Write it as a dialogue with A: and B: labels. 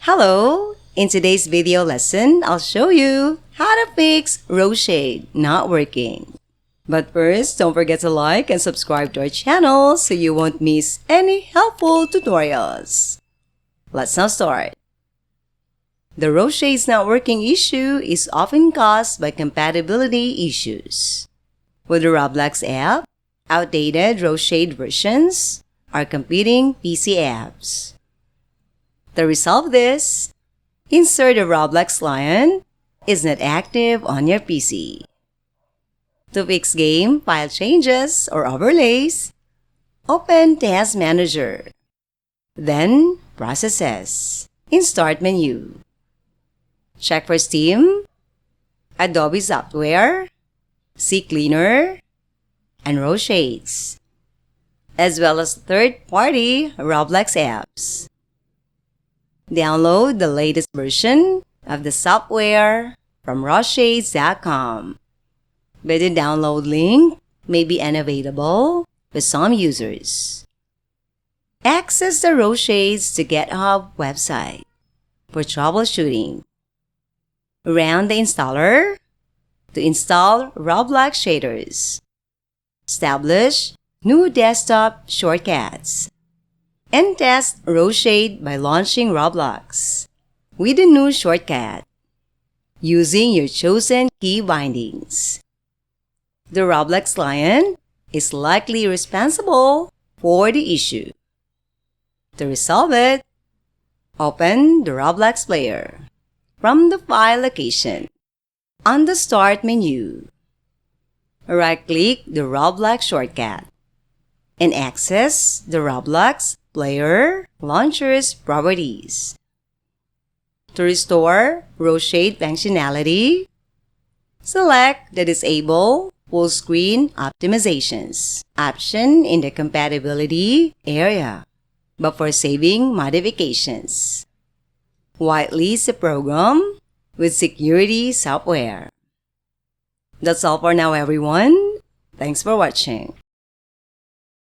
A: Hello! In today's video lesson, I'll show you how to fix RoShade not working. But first, don't forget to like and subscribe to our channel so you won't miss any helpful tutorials. Let's now start. The RoShade's not working issue is often caused by compatibility issues. With the Roblox app, outdated RoShade versions are competing PC apps. To resolve this, insert the Roblox client is not active on your PC. To fix game, file changes, or overlays, open Task Manager. Then, Processes in Start menu. Check for Steam, Adobe Software, CCleaner, and RoShades, as well as third-party Roblox apps. Download the latest version of the software from RoShades.com, but the download link may be unavailable for some users. Access the RoShades to GitHub website for troubleshooting. Run the installer to install Roblox Shaders. Establish new desktop shortcuts. And test RoShade by launching Roblox with a new shortcut using your chosen key bindings. The Roblox client is likely responsible for the issue. To resolve it, open the Roblox player from the file location on the Start menu. Right-click the Roblox shortcut and access the Roblox Player Launcher's properties. To restore RoShade functionality, select the Disable Full Screen Optimizations option in the Compatibility area before saving modifications. Whitelist the program with security software. That's all for now, everyone. Thanks for watching.